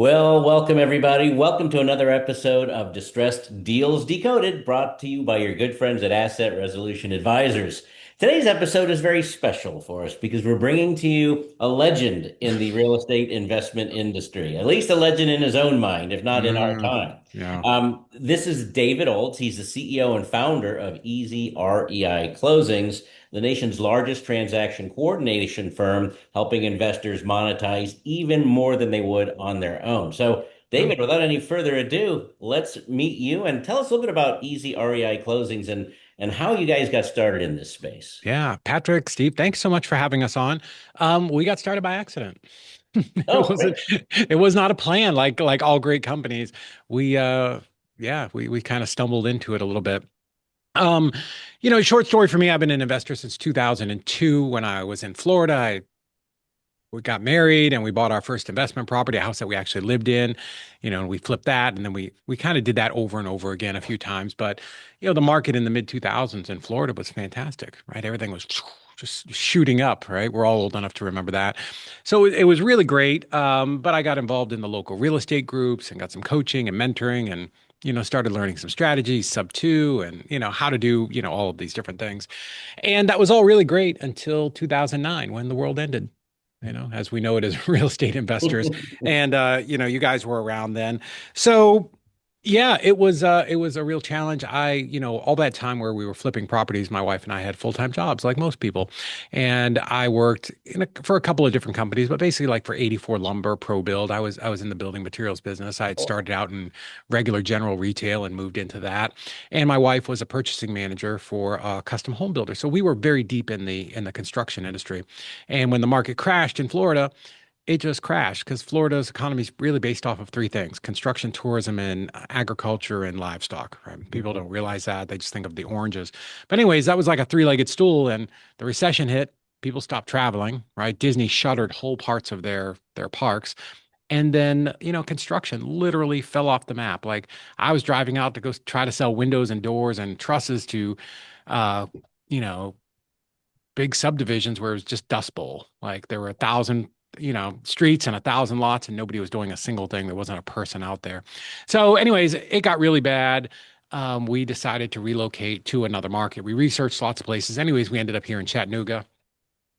Well, welcome everybody. Welcome to another episode of Distressed Deals Decoded, brought to you by your good friends at Asset Resolution Advisors. Today's episode is very special for us because we're bringing to you a legend in the real estate investment industry, at least a legend in his own mind, if not in our Mm, time. yeah. This is David Olds. He's the CEO and founder of ezREI Closings, the nation's largest transaction coordination firm, helping investors monetize even more than they would on their own. So, Oh, David, without any further ado, let's meet you and tell us a little bit about Easy REI Closings and how you guys got started in this space. yeah. Patrick, Steve, thanks so much for having us on. We got started by accident. It Oh, wasn't, great. it was not a plan like all great companies. We yeah, we kind of stumbled into it a little bit. Um, short story for me, I've been an investor since 2002. When I was in Florida, we got married and we bought our first investment property, a house that we actually lived in, and we flipped that, and then we kind of did that over and over again a few times. But the market in the mid 2000s in Florida was fantastic, right? Everything was just shooting up, right? We're all old enough to remember that. So it was really great. But I got involved in the local real estate groups and got some coaching and mentoring and started learning some strategies, sub two, and how to do, all of these different things. And that was all really great until 2009 when the world ended, as we know it as real estate investors. And you guys were around then. So yeah, it was a real challenge. All that time where we were flipping properties, my wife and I had full-time jobs like most people. And I worked for a couple of different companies, but basically like for 84 Lumber, Pro Build. I was in the building materials business. I had started out in regular general retail and moved into that. And my wife was a purchasing manager for a custom home builder. So we were very deep in the construction industry. And when the market crashed in Florida, it just crashed because Florida's economy is really based off of three things: construction, tourism, and agriculture and livestock. Right? People don't realize that. They just think of the oranges. But anyways, that was like a three-legged stool, and the recession hit. People stopped traveling, right? Disney shuttered whole parts of their parks. And then, construction literally fell off the map. Like I was driving out to go try to sell windows and doors and trusses to uh, you know, big subdivisions where it was just Dust Bowl. Like there were 1,000, streets and 1,000 lots, and nobody was doing a single thing. There wasn't a person out there. So, anyways, it got really bad. We decided to relocate to another market. We researched lots of places. Anyways, we ended up here in Chattanooga.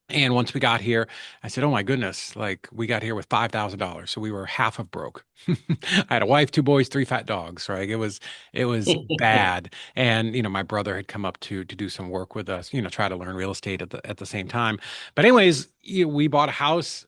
And once we got here, I said, "Oh my goodness!" Like we got here with $5,000, so we were half of broke. I had a wife, two boys, three fat dogs. Right? It was bad. And my brother had come up to do some work with us. Try to learn real estate at the same time. But anyways, we bought a house.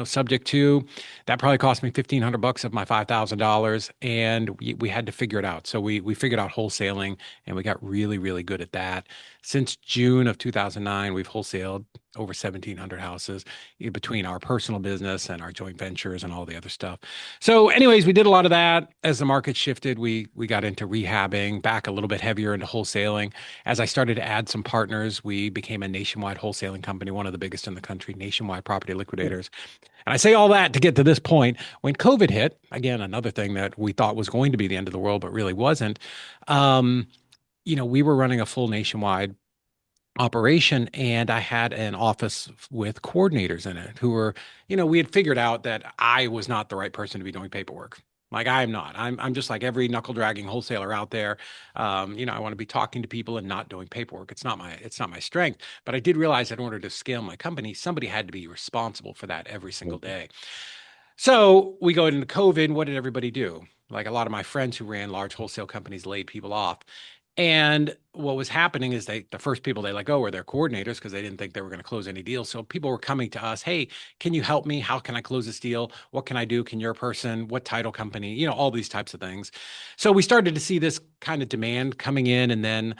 Subject to that probably cost me $1,500 of my $5,000, and we had to figure it out. So we figured out wholesaling, and we got really really good at that. Since June of 2009, we've wholesaled over 1,700 houses between our personal business and our joint ventures and all the other stuff. So, anyways, we did a lot of that. As the market shifted, we got into rehabbing, back a little bit heavier into wholesaling. As I started to add some partners, we became a nationwide wholesaling company, one of the biggest in the country, Nationwide Property Liquidators. And I say all that to get to this point. When COVID hit, again, another thing that we thought was going to be the end of the world, but really wasn't. Um, we were running a full nationwide operation, and I had an office with coordinators in it who were, we had figured out that I was not the right person to be doing paperwork. Like I am not. I'm just like every knuckle dragging wholesaler out there. I want to be talking to people and not doing paperwork. It's not my strength. But I did realize that in order to scale my company, somebody had to be responsible for that every single day. So we go into COVID. What did everybody do? Like a lot of my friends who ran large wholesale companies laid people off. And what was happening is the first people they let go were their coordinators because they didn't think they were going to close any deals. So people were coming to us, "Hey, can you help me? How can I close this deal? What can I do? Can your person, what title company, all these types of things." So we started to see this kind of demand coming in, and then,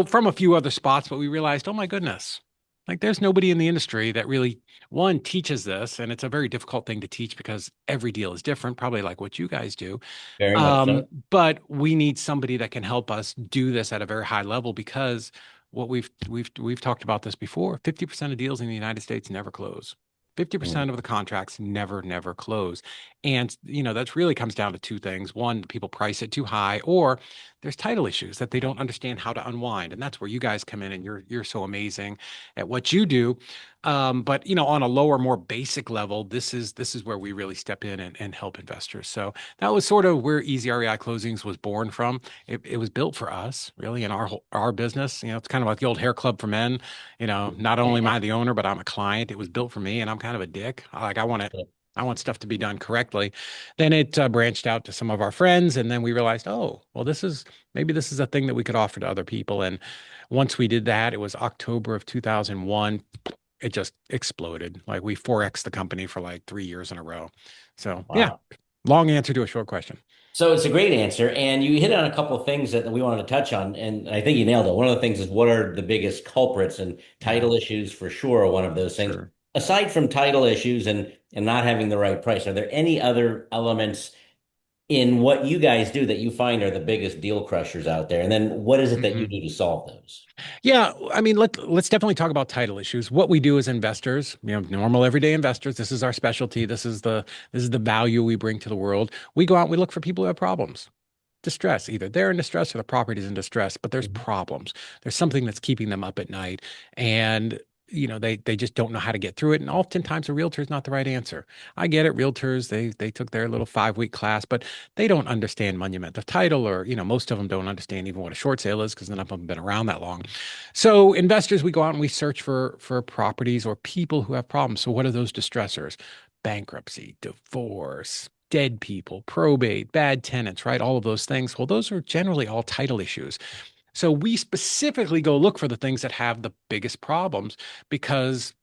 from a few other spots, but we realized, oh my goodness, like there's nobody in the industry that really, one, teaches this. And it's a very difficult thing to teach because every deal is different, probably like what you guys do. Very much so. But we need somebody that can help us do this at a very high level because what we've talked about this before, 50% of deals in the United States never close. 50% of the contracts never close. And, that really comes down to two things. One, people price it too high, or there's title issues that they don't understand how to unwind. And that's where you guys come in, and you're so amazing at what you do. But on a lower, more basic level, this is where we really step in and help investors. So that was sort of where ezREI Closings was born from. It was built for us, really, in our business. It's kind of like the old hair club for men. Not only am I the owner, but I'm a client. It was built for me, and I'm kind of a dick. Like I want it. I want stuff to be done correctly. Then it branched out to some of our friends, and then we realized, oh, well, maybe this is a thing that we could offer to other people. And once we did that, it was October of 2001. It just exploded. Like we 4x the company for like 3 years in a row. So yeah, Wow. long answer to a short question. So it's a great answer, and you hit on a couple of things that we wanted to touch on, and I think you nailed it. One of the things is what are the biggest culprits, and Yeah, title issues for sure are one of those things. sure. Aside from title issues and not having the right price, are there any other elements in what you guys do that you find are the biggest deal crushers out there? And then what is it that you Mhm. do to solve those? Yeah, I mean, let's definitely talk about title issues. What we do as investors, normal everyday investors, this is our specialty. This is the value we bring to the world. We go out and we look for people who have problems. Distress. Either they're in distress or the property is in distress, but there's Mhm. problems. There's something that's keeping them up at night. And they just don't know how to get through it. And oftentimes a realtor is not the right answer. I get it. Realtors, they took their little 5-week class, but they don't understand monument of title, or most of them don't understand even what a short sale is because none of them have been around that long. So investors, we go out and we search for properties or people who have problems. So what are those distressors? Bankruptcy, divorce, dead people, probate, bad tenants, right? All of those things. Well, those are generally all title issues. So we specifically go look for the things that have the biggest problems because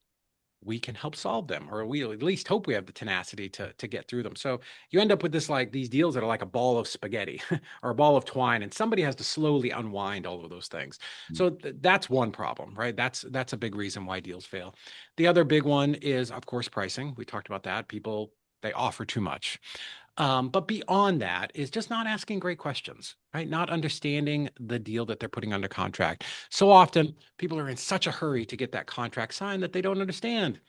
we can help solve them, or we at least hope we have the tenacity to get through them. So you end up with these deals that are like a ball of spaghetti or a ball of twine, and somebody has to slowly unwind all of those things. So that's one problem, right? That's a big reason why deals fail. The other big one is, of course, pricing. We talked about that. People, they offer too much. But beyond that is just not asking great questions, right? Not understanding the deal that they're putting under contract. So often people are in such a hurry to get that contract signed that they don't understand,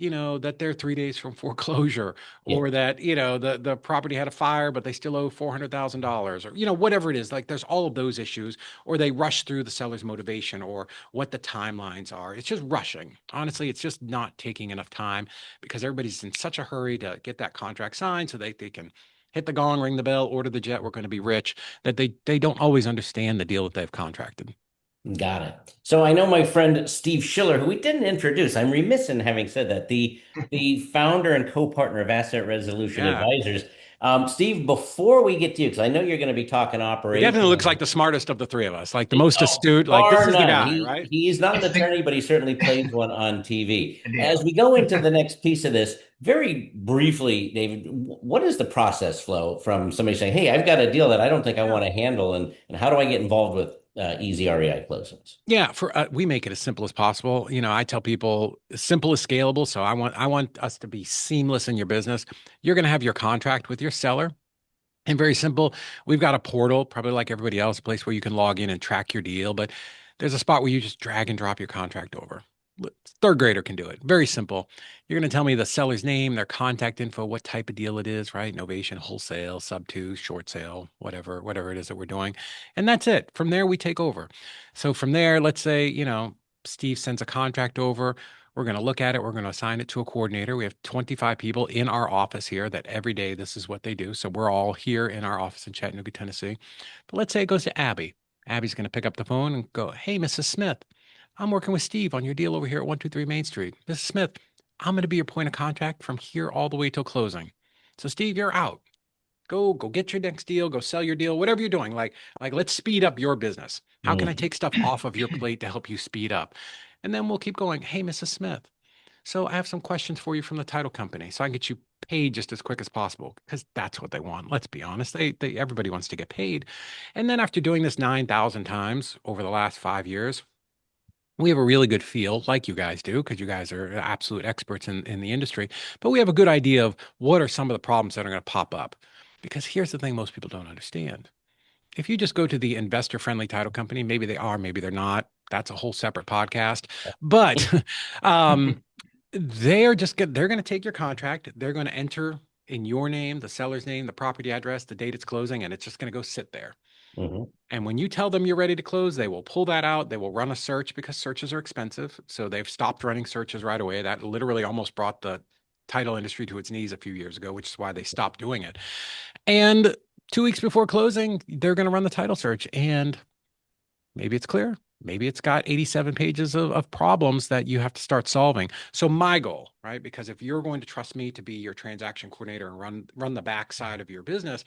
that they're 3 days from foreclosure, Yeah. or that, the property had a fire, but they still owe $400,000, or, whatever it is. Like there's all of those issues, or they rush through the seller's motivation or what the timelines are. It's just rushing. Honestly, it's just not taking enough time because everybody's in such a hurry to get that contract signed so they can hit the gong, ring the bell, order the jet, we're going to be rich, that they don't always understand the deal that they've contracted. Got it. So I know my friend Steve Schiller, who we didn't introduce. I'm remiss in having said that. The founder and co-partner of Asset Resolution Yeah. Advisors. Steve, before we get to you, because I know you're going to be talking He definitely looks like operations. the smartest of the three of us, like the most Oh, astute. Like this bar is the none. guy, He right? he's not I an think attorney, but he certainly plays one on TV. I do. As we go into the next piece of this, very briefly, David, what is the process flow from somebody saying, "Hey, I've got a deal that I don't think I Yeah. want to handle," and how do I get involved with Easy REI closings? Yeah, for we make it as simple as possible. I tell people as simple as scalable. So I want us to be seamless in your business. You're going to have your contract with your seller. And very simple, we've got a portal, probably like everybody else, a place where you can log in and track your deal, but there's a spot where you just drag and drop your contract over. Third grader can do it. Very simple. You're going to tell me the seller's name, their contact info, what type of deal it is, right? Novation, wholesale, sub two, short sale, whatever it is that we're doing. And that's it. From there, we take over. So from there, let's say, Steve sends a contract over. We're going to look at it. We're going to assign it to a coordinator. We have 25 people in our office here that every day this is what they do. So we're all here in our office in Chattanooga, Tennessee. But let's say it goes to Abby. Abby's going to pick up the phone and go, "Hey, Mrs. Smith, I'm working with Steve on your deal over here at 123 Main Street. Mrs. Smith, I'm going to be your point of contact from here all the way till closing. So Steve, you're out. Go get your next deal, go sell your deal, whatever you're doing. Like let's speed up your business. How can I Mm. take stuff off of your plate to help you speed up?" And then we'll keep going. "Hey, Mrs. Smith, so I have some questions for you from the title company so I can get you paid just as quick as possible," because that's what they want. Let's be honest. They everybody wants to get paid. And then after doing this 9,000 times over the last 5 years, we have a really good feel, like you guys do, because you guys are absolute experts in the industry. But we have a good idea of what are some of the problems that are going to pop up. Because here's the thing most people don't understand. If you just go to the investor friendly title company, maybe they are, maybe they're not. That's a whole separate podcast. But um, they're going to take your contract. They're going to enter in your name, the seller's name, the property address, the date it's closing, and it's just going to go sit there. Hmm. And when you tell them you're ready to close, they will pull that out. They will run a search because searches are expensive. So they've stopped running searches right away. That literally almost brought the title industry to its knees a few years ago, which is why they stopped doing it. And 2 weeks before closing, they're going to run the title search. And maybe it's clear. Maybe it's got 87 pages of problems that you have to start solving. So my goal, right? Because if you're going to trust me to be your transaction coordinator and run the backside of your business,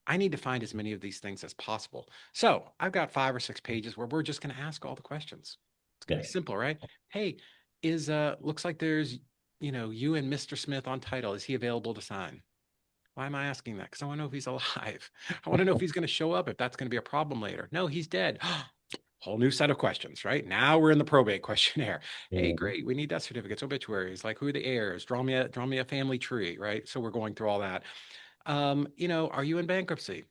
I need to find as many of these things as possible. So I've got 5 or 6 pages where we're just going to ask all the questions. It's going to be Good. simple, right? Hey, is looks like there's you and Mr. Smith on title. Is he available to sign? Why am I asking that? Because I want to know if he's alive. I want to know if he's going to show up, if that's going to be a problem later. No, he's dead. Whole new set of questions, right? Now we're in the probate questionnaire. Hey, Mhm. great. We need death certificates, obituaries, like who are the heirs? Draw me a family tree, right? So we're going through all that. Are you in bankruptcy?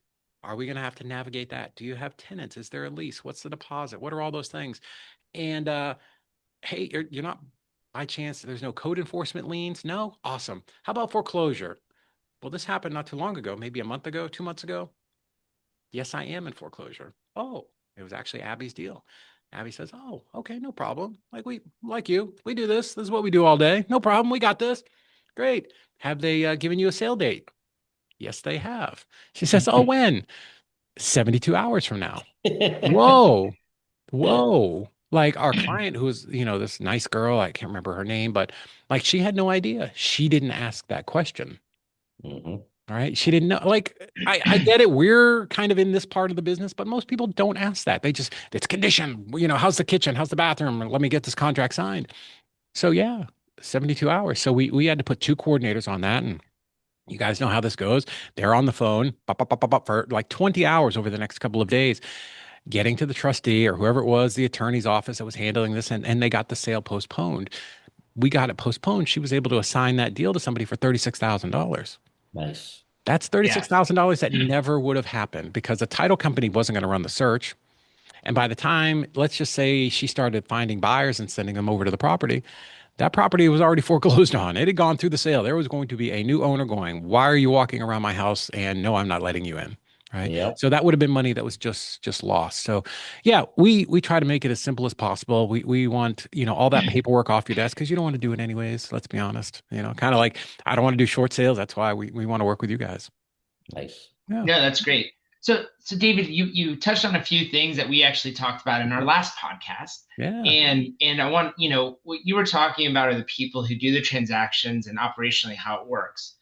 Are we going to have to navigate that? Do you have tenants? Is there a lease? What's the deposit? What are all those things? And hey, you're not by chance, there's no code enforcement liens? No? Awesome. How about foreclosure? Well, this happened not too long ago, maybe a month ago, 2 months ago. Yes, I am in foreclosure. Oh, it was actually Abby's deal. Abby says, "Oh, okay, no problem. We do this. This is what we do all day. No problem. We got this. Great. Have they given you a sale date? Yes, they have." She says, "Oh, when?" 72 hours from now. Whoa, whoa. Like our client who was, this nice girl, I can't remember her name, but like she had no idea. She didn't ask that question. Mhm. All right. She didn't know. Like, I get it. We're kind of in this part of the business, but most people don't ask that. They just, it's condition. How's the kitchen? How's the bathroom? Let me get this contract signed. So, yeah, 72 hours. So, we had to put two coordinators on that. And you guys know how this goes. They're on the phone for like 20 hours over the next couple of days, getting to the trustee or whoever it was, the attorney's office that was handling this. And they got the sale postponed. We got it postponed. She was able to assign that deal to somebody for $36,000. Nice. That's Yeah. $36,000 that never would have happened because the title company wasn't going to run the search. And by the time, let's just say she started finding buyers and sending them over to the property, that property was already foreclosed on. It had gone through the sale. There was going to be a new owner going, "Why are you walking around my house?" And no, I'm not letting you in. Right. Yep. So that would have been money that was just lost. So yeah, we try to make it as simple as possible. We want, all that paperwork off your desk because you don't want to do it anyways. Let's be honest. Kind of like I don't want to do short sales. That's why we want to work with you guys. Nice. Yeah. No, that's great. So David, you touched on a few things that we actually talked about in our last podcast. Yeah. And I want, what you were talking about are the people who do the transactions and operationally how it works.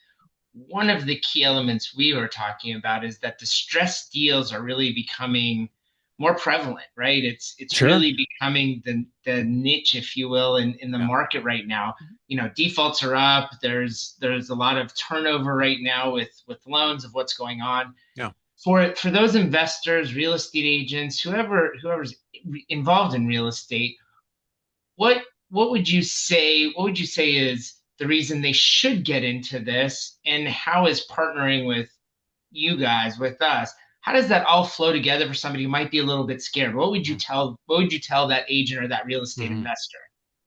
One of the key elements we were talking about is that distressed deals are really becoming more prevalent, right? It's Sure. really becoming the niche, if you will, in the Yeah. market right now. Defaults are up. There's a lot of turnover right now with loans of what's going on. Yeah. For those investors, real estate agents, whoever's involved in real estate, what what would you say? What would you say is the reason they should get into this, and how is partnering with you guys, with us, how does that all flow together for somebody who might be a little bit scared? What would you tell that agent or that real estate Mhm. investor?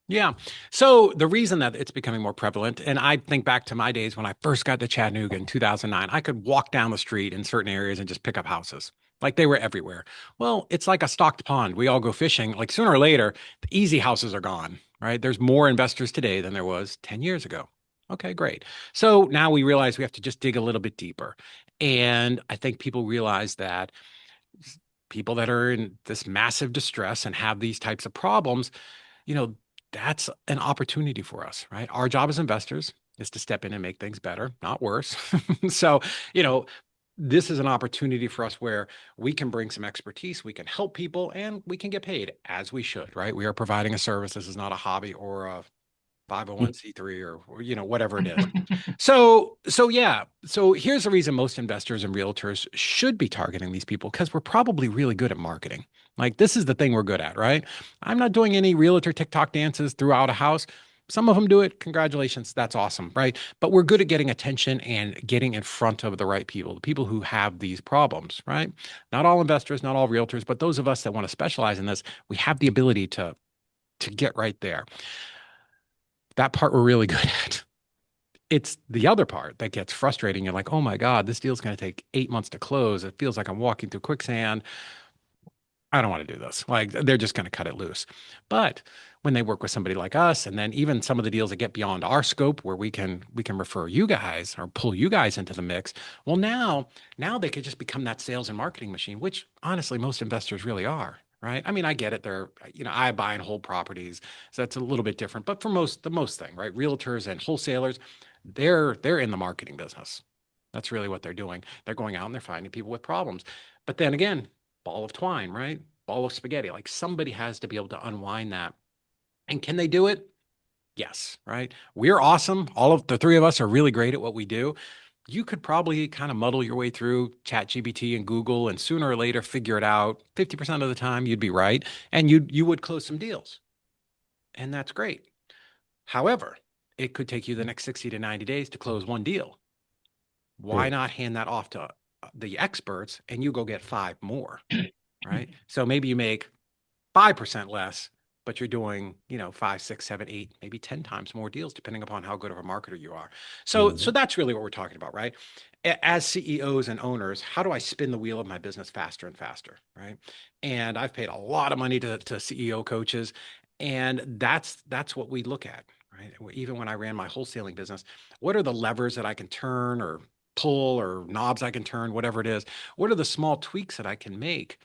Yeah. So the reason that it's becoming more prevalent, and I think back to my days when I first got to Chattanooga in 2009, I could walk down the street in certain areas and just pick up houses. Like they were everywhere. Well, it's like a stocked pond. We all go fishing. Like sooner or later, the easy houses are gone, right? There's more investors today than there was 10 years ago. Okay, great. So now we realize we have to just dig a little bit deeper. And I think people realize that people that are in this massive distress and have these types of problems, you know, that's an opportunity for us, right? Our job as investors is to step in and make things better, not worse. So, you know, this is an opportunity for us where we can bring some expertise, we can help people, and we can get paid as we should, right? We are providing a service. This is not a hobby or a 501(c)(3) or whatever it is. So yeah. So here's the reason most investors and realtors should be targeting these people because we're probably really good at marketing. Like this is the thing we're good at, right? I'm not doing any realtor TikTok dances throughout a house. Some of them do it. Congratulations. That's awesome, right? But we're good at getting attention and getting in front of the right people, the people who have these problems, right? Not all investors, not all realtors, but those of us that want to specialize in this, we have the ability to get right there. That part we're really good at. it's the other part that gets frustrating. You're like, oh my God, this deal's going to take 8 months to close. It feels like I'm walking through quicksand. I don't want to do this. Like they're just going to cut it loose. But when they work with somebody like us, and then even some of the deals that get beyond our scope where we can refer you guys or pull you guys into the mix, well now they could just become that sales and marketing machine, which honestly most investors really are. Right. I mean, I get it. They're, I buy and hold properties. So that's a little bit different. But for the most thing, right? Realtors and wholesalers, they're in the marketing business. That's really what they're doing. They're going out and they're finding people with problems. But then again, ball of twine, right? Ball of spaghetti. Like somebody has to be able to unwind that. And can they do it? Yes, right? We're awesome. All of the three of us are really great at what we do. You could probably kind of muddle your way through ChatGPT and Google, and sooner or later figure it out. 50% of the time, you'd be right, and you would close some deals, and that's great. However, it could take you the next 60 to 90 days to close one deal. Why not hand that off to the experts and you go get five more, right? So maybe you make 5% less, but you're doing, 5, 6, 7, 8, maybe 10 times more deals, depending upon how good of a marketer you are. So that's really what we're talking about, right? As CEOs and owners, how do I spin the wheel of my business faster and faster, right? And I've paid a lot of money to CEO coaches, and that's what we look at, right? Even when I ran my wholesaling business, what are the levers that I can turn or pull or knobs I can turn, whatever it is? What are the small tweaks that I can make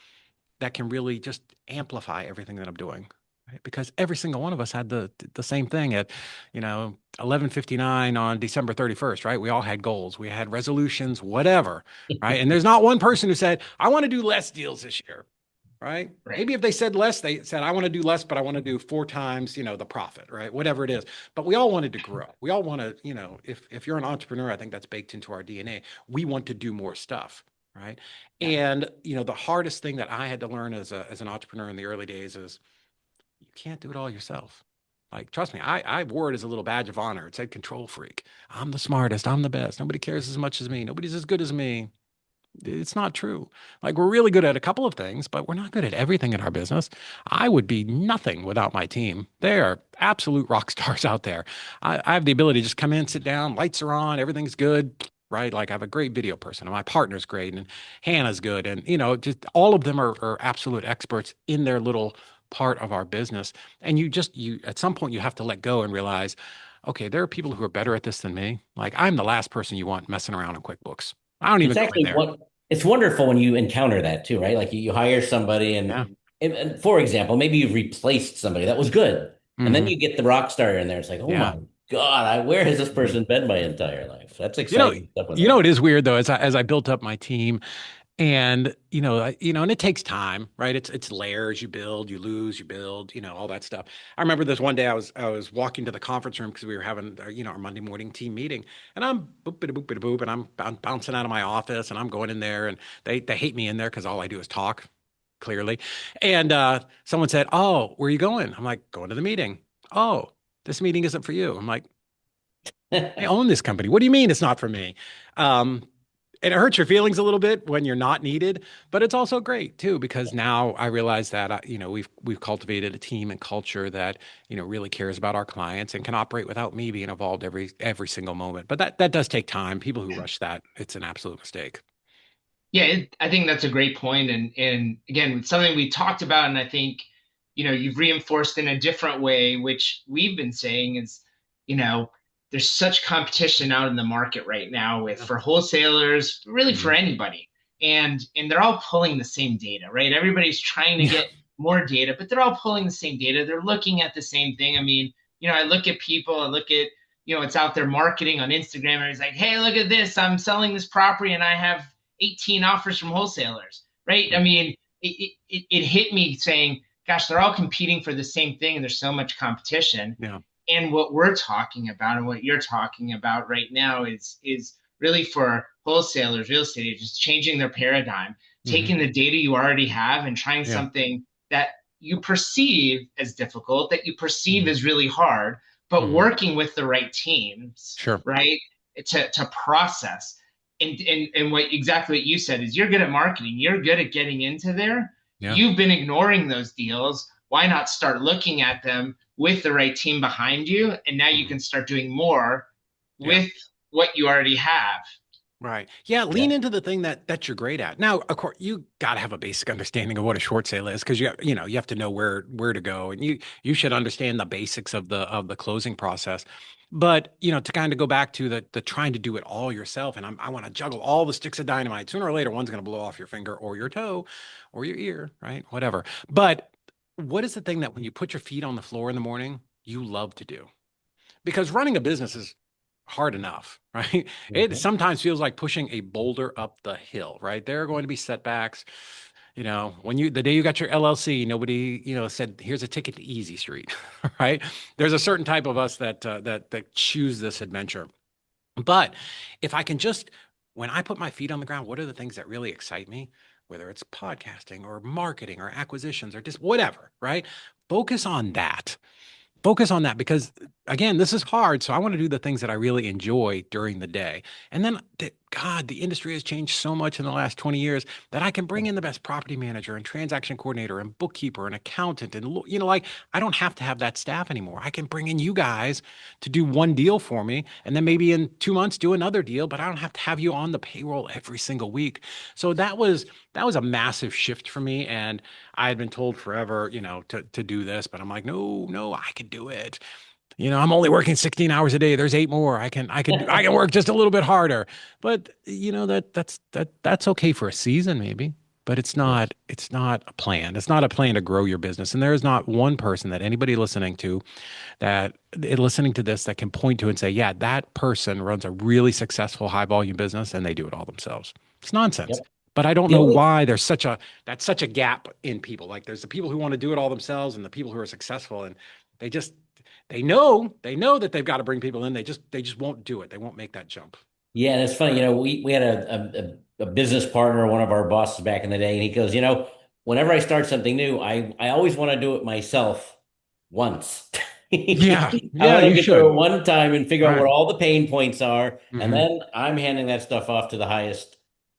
that can really just amplify everything that I'm doing? Right? Because every single one of us had the same thing at, 11:59 on December 31st, right? We all had goals, we had resolutions, whatever, right? And there's not one person who said, I want to do less deals this year, right? Maybe if they said less, they said, I want to do less, but I want to do 4 times, the profit, right? Whatever it is. But we all wanted to grow. We all want to, if you're an entrepreneur, I think that's baked into our DNA. We want to do more stuff. Right. And, the hardest thing that I had to learn as an entrepreneur in the early days is you can't do it all yourself. Like, trust me, I wore it as a little badge of honor. It said control freak. I'm the smartest. I'm the best. Nobody cares as much as me. Nobody's as good as me. It's not true. Like, we're really good at a couple of things, but we're not good at everything in our business. I would be nothing without my team. They are absolute rock stars out there. I have the ability to just come in, sit down, lights are on, everything's good, right? Like, I have a great video person, and my partner's great, and Hannah's good. And, just all of them are absolute experts in their little part of our business. And you at some point, you have to let go and realize, okay, there are people who are better at this than me. Like, I'm the last person you want messing around in QuickBooks. I don't It's even go in actually there. what it's wonderful when you encounter that too, right? Like you hire somebody Yeah. and for example, maybe you've replaced somebody that was good. And then Hmm. you get the rock star in there. It's like, oh Yeah. my God, where has this Mhm. person been my entire life? That's You know, exciting stuff when that it is weird though, as I built up my team, and and it takes time, right? It's layers. You build, you lose, you build, all that stuff. I remember this one day I was walking to the conference room because we were having our Monday morning team meeting, and I'm boop boop boop boop, and I'm bouncing out of my office, and I'm going in there, and they hate me in there because all I do is talk, clearly. And someone said, "Oh, where are you going?" I'm like, "Going to the meeting." "Oh, this meeting isn't for you." I'm like, I happens. own this company. What do you mean it's not for me? Um, and it hurts your feelings a little bit when you're not needed, but it's also great too because now I realize that we've cultivated a team and culture that really cares about our clients and can operate without me being involved every single moment. But that does take time. People who rush that, it's an absolute mistake. Yeah, I think that's a great point, and again, it's something we talked about, and I think you've reinforced in a different way, which we've been saying is, you know, there's such competition out in the market right now with Yeah. for wholesalers, really for Mhm. anybody, and they're all pulling the same data, right? Everybody's trying to Yeah. get more data, but they're all pulling the same data. They're looking at the same thing. I mean, I look at people, I look at it's out there marketing on Instagram, and it's like, hey, look at this, I'm selling this property, and I have 18 offers from wholesalers, right? I Mhm. mean, it hit me saying, gosh, they're all competing for the same thing and there's so much competition. Yeah. And what we're talking about and what you're talking about right now is really for wholesalers, real estate agents, changing their paradigm, Hmm. taking the data you already have and trying Yeah. something that you perceive as difficult, that you perceive Hmm. as really hard, but Hmm. working with the right teams, Sure. right? To process and what exactly what you said is you're good at marketing, you're good at getting into there. Yeah. You've been ignoring those deals. Why not start looking at them with the right team behind you? And now you Hmm. can start doing more Yeah. with what you already have. Right. Yeah, Yeah. lean into the thing that you're great at. Now, of course, you got to have a basic understanding of what a short sale is because you have to know where to go, and you should understand the basics of the closing process. But, to kind of go back to the trying to do it all yourself, and I want to juggle all the sticks of dynamite. Sooner or later, one's going to blow off your finger or your toe or your ear, right? Whatever. But what is the thing that when you put your feet on the floor in the morning, you love to do? Because running a business is hard enough, right? It Mhm. sometimes feels like pushing a boulder up the hill, right? There are going to be setbacks. When the day you got your LLC, nobody, said, here's a ticket to Easy Street, right? There's a certain type of us that choose this adventure. But if I can just, when I put my feet on the ground, what are the things that really excite me? Whether it's podcasting or marketing or acquisitions or just whatever, right? Focus on that. Focus on that because again, this is hard. So I want to do the things that I really enjoy during the day. And then God, the industry has changed so much in the last 20 years that I can bring in the best property manager and transaction coordinator and bookkeeper and accountant. And, like I don't have to have that staff anymore. I can bring in you guys to do one deal for me. And then maybe in 2 months do another deal, but I don't have to have you on the payroll every single week. So that was a massive shift for me. And I had been told forever, to do this, but I'm like, no, no, I can do it. I'm only working 16 hours a day. There's 8 more. I can work just a little bit harder. But that's okay for a season maybe, but Yes. it's not a plan. It's not a plan to grow your business. And there is not one person that anybody listening to this that can point to and say, yeah, that person runs a really successful high volume business and they do it all themselves. It's nonsense. Yep. But I don't The know only why that's such a gap in people. Like there's the people who want to do it all themselves and the people who are successful and they just they know that they've got to bring people in. They just won't do it. They won't make that jump. Yeah, and it's funny, we had a business partner, one of our bosses back in the day, and he goes, whenever I start something new, I always want to do it myself once. Yeah, I yeah, want to you get through should. it one time and figure out Right. what all the pain points are, and Hmm. then I'm handing that stuff off to the highest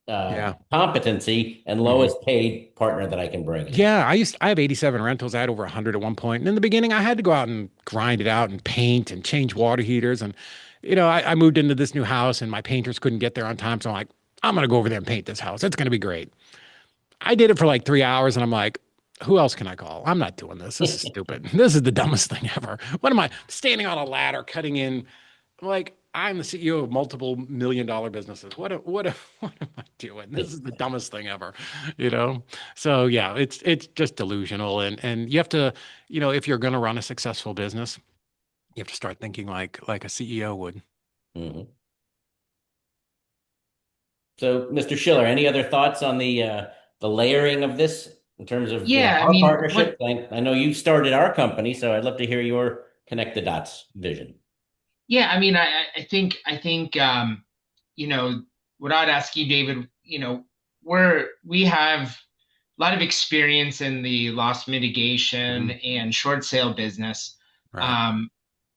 Yeah. competency and Hmm. lowest paid partner that I can bring in. Yeah, I have 87 rentals. I had over 100 at one point. And in the beginning, I had to go out and grind it out and paint and change water heaters. And, I moved into this new house and my painters couldn't get there on time. So I'm like, I'm going to go over there and paint this house. It's going to be great. I did it for like 3 hours and I'm like, who else can I call? I'm not doing this. This is stupid. This is the dumbest thing ever. What am I standing on a ladder cutting in? Like, I'm the CEO of multiple million-dollar businesses. What am I doing? This is the dumbest thing ever, you know? So yeah, it's just delusional. And you have to, if you're gonna run a successful business, you have to start thinking like a CEO would. Mhm. So, Mr. Schiller, any other thoughts on the layering of this in terms of Yeah, I our mean, what partnership? I know you started our company, so I'd love to hear your connect the dots vision. Yeah, I mean, I think you know, what I'd ask you, David, we have a lot of experience in the loss mitigation Mhm. and short sale business. Right. Um,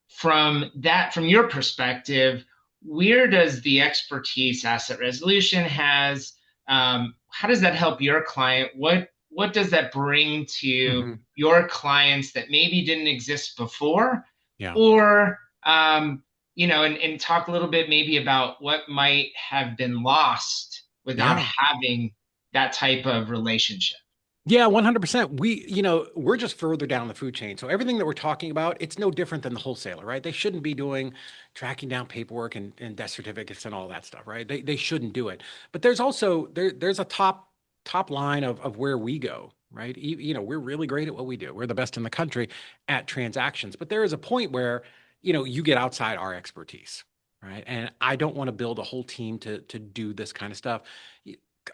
from your perspective, where does the expertise asset resolution has, how does that help your client? What does that bring to Hmm. your clients that maybe didn't exist before? Yeah. Or and talk a little bit maybe about what might have been lost without Yeah. having that type of relationship. Yeah, 100%. We're just further down the food chain. So everything that we're talking about, it's no different than the wholesaler, right? They shouldn't be doing tracking down paperwork and death certificates and all that stuff, right? They shouldn't do it. But there's also there's a top line of where we go, right? We're really great at what we do. We're the best in the country at transactions. But there is a point where, you get outside our expertise, right? And I don't want to build a whole team to do this kind of stuff.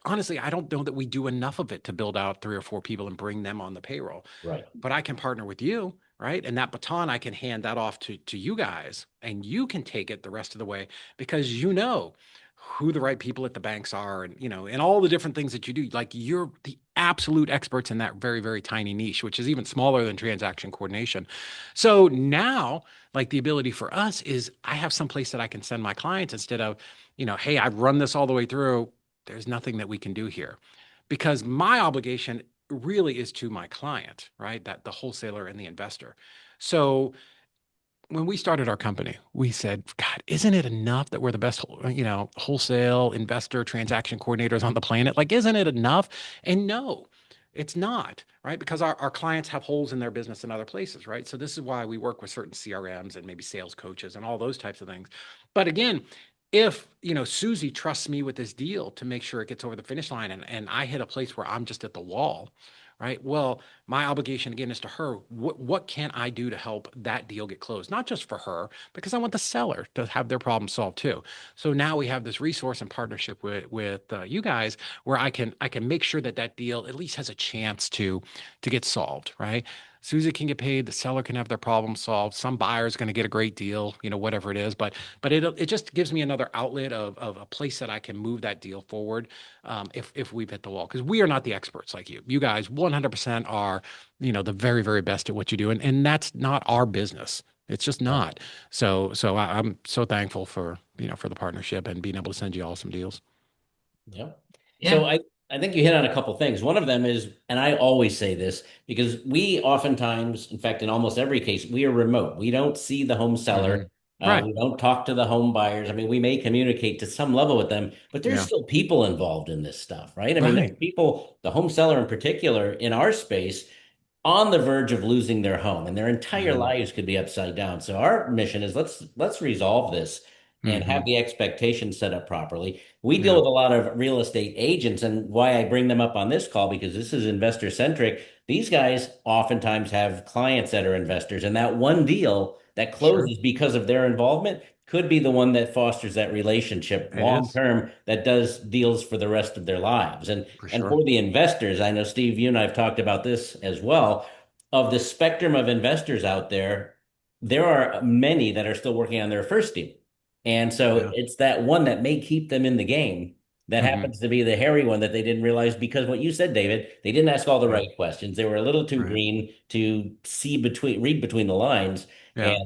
Honestly, I don't know that we do enough of it to build out 3 or 4 people and bring them on the payroll. Right. But I can partner with you, right? And that baton, I can hand that off to you guys, and you can take it the rest of the way because you know who the right people at the banks are, and and all the different things that you do. Like you're the absolute experts in that very, very tiny niche, which is even smaller than transaction coordination. So now, like the ability for us is I have some place that I can send my clients instead of, hey, I've run this all the way through. There's nothing that we can do here because my obligation really is to my client, right? That the wholesaler and the investor. So when we started our company, we said, God, isn't it enough that we're the best, wholesale investor transaction coordinators on the planet? Like, isn't it enough? And no, it's not, right? Because our clients have holes in their business in other places, right? So this is why we work with certain CRMs and maybe sales coaches and all those types of things. But again, if Susie trusts me with this deal to make sure it gets over the finish line and I hit a place where I'm just at the wall, right? Well, my obligation again is to her. What can I do to help that deal get closed? Not just for her, because I want the seller to have their problem solved too. So now we have this resource and partnership with you guys, where I can make sure that that deal at least has a chance to get solved, right? Susie can get paid, the seller can have their problem solved. Some buyer is going to get a great deal, whatever it is. But it just gives me another outlet of a place that I can move that deal forward, if we've hit the wall, because we are not the experts like you. You guys 100% are, the very, very best at what you do. And that's not our business. It's just Right. not. So I'm so thankful for the partnership and being able to send you all some deals. Yeah. Yeah. So I think you hit on a couple things. One of them is, and I always say this because we oftentimes, in fact, in almost every case, we are remote. We don't see the home seller. Hmm. Right. We don't talk to the home buyers. I mean, we may communicate to some level with them, but there's Yeah. still people involved in this stuff, right? I mean, there's Right. people, the home seller in particular, in our space on the verge of losing their home and their entire Hmm. lives could be upside down. So our mission is let's resolve this and have Hmm. the expectations set up properly. We deal Yeah. with a lot of real estate agents, and why I bring them up on this call because this is investor centric. These guys oftentimes have clients that are investors, and that one deal that Sure. closes because of their involvement could be the one that fosters that relationship It long is term that does deals for the rest of their lives. for And sure. for the investors, I know Steve, you and I have talked about this as well. Of the spectrum of investors out there are many that are still working on their first deal. And so Yeah. it's that one that may keep them in the game that Hmm. happens to be the hairy one that they didn't realize because what you said, David, they didn't ask all the Yeah. right questions. They were a little too Right. green to read between the lines, Yeah.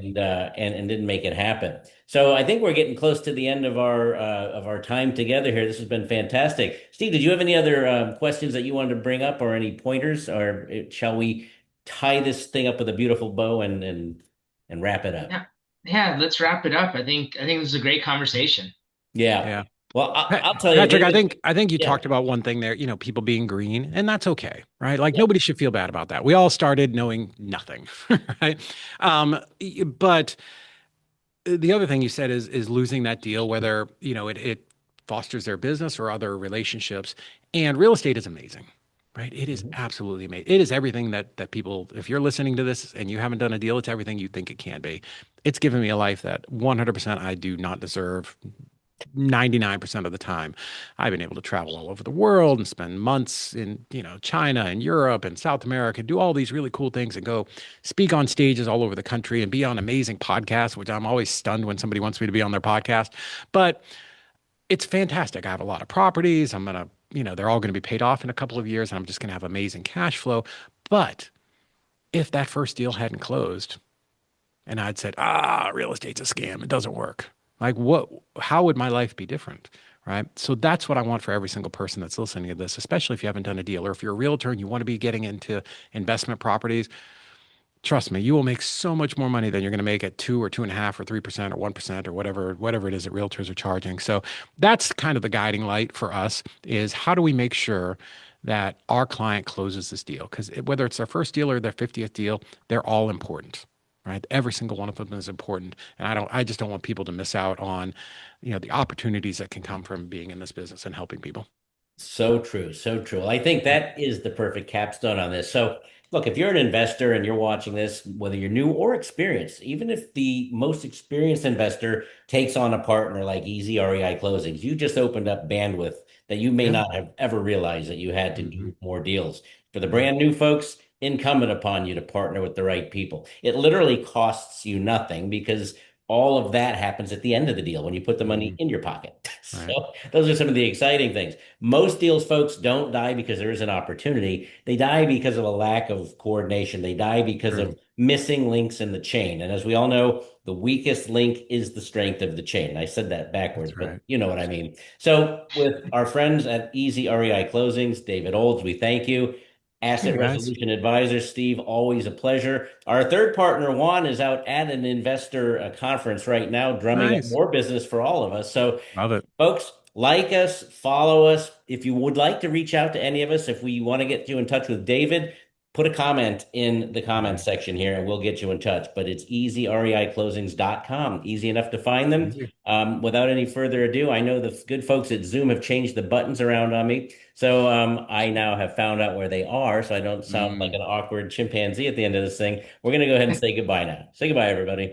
and didn't make it happen. So I think we're getting close to the end of our time together here. This has been fantastic. Steve, did you have any other questions that you wanted to bring up or any pointers, or shall we tie this thing up with a beautiful bow and wrap it up? Yeah. Yeah, let's wrap it up. I think this is a great conversation. Yeah. Yeah. Well, I'll tell you, Patrick, I David. think I think you Yeah. talked about one thing there, people being green, and that's okay, right? Like Yeah. nobody should feel bad about that. We all started knowing nothing, right? But the other thing you said is losing that deal, whether, it fosters their business or other relationships. And real estate is amazing, right? It is Mhm. absolutely amazing. It is everything that people, if you're listening to this and you haven't done a deal, it's everything you think it can be. It's given me a life that 100% I do not deserve. 99% of the time, I've been able to travel all over the world and spend months in, China and Europe and South America, do all these really cool things and go speak on stages all over the country and be on amazing podcasts, which I'm always stunned when somebody wants me to be on their podcast. But it's fantastic. I have a lot of properties. They're all going to be paid off in a couple of years and I'm just going to have amazing cash flow. But if that first deal hadn't closed, and I'd said, real estate's a scam. It doesn't work. Like how would my life be different? Right. So that's what I want for every single person that's listening to this, especially if you haven't done a deal or if you're a realtor and you want to be getting into investment properties. Trust me, you will make so much more money than you're going to make at 2 or 2.5 or 3% or 1% or whatever it is that realtors are charging. So that's kind of the guiding light for us is how do we make sure that our client closes this deal? Because whether it's their first deal or their 50th deal, they're all important, right? Every single one of them is important. And I just don't want people to miss out on, the opportunities that can come from being in this business and helping people. So true, so true. I think Yep. that is the perfect capstone on this. So, look, if you're an investor and you're watching this, whether you're new or experienced, even if the most experienced investor takes on a partner like ezREI Closings, you just opened up bandwidth that you may Yeah. not have ever realized that you had to Hmm. do more deals. For the Yeah. brand new folks, incumbent upon you to partner with the right people. It literally costs you nothing because all of that happens at the end of the deal when you put the money Hmm. in your pocket. Right. So, those are some of the exciting things. Most deals, folks, don't die because there is an opportunity. They die because of a lack of coordination. They die because True. of missing links in the chain. And as we all know, the weakest link is the strength of the chain. I said that backwards, That's but right. you know what I mean. So, with our friends at Easy REI Closings, David Olds, we thank you. See Asset you guys. Resolution Advisor. Steve, always a pleasure. Our third partner, Juan, is out at an investor conference right now, drumming up Nice. more business for all of us. So, Love it. folks, like us, follow us. If you would like to reach out to any of us, if we want to get you in touch with David, put a comment in the comments Mhm. section here and we'll get you in touch. But it's easyreiclosings.com. Easy enough to find them. Easy. Without any further ado, I know the good folks at Zoom have changed the buttons around on me. So I now have found out where they are, so I don't sound like Mm. an awkward chimpanzee at the end of this thing. We're going to go ahead and say goodbye now. Say goodbye, everybody.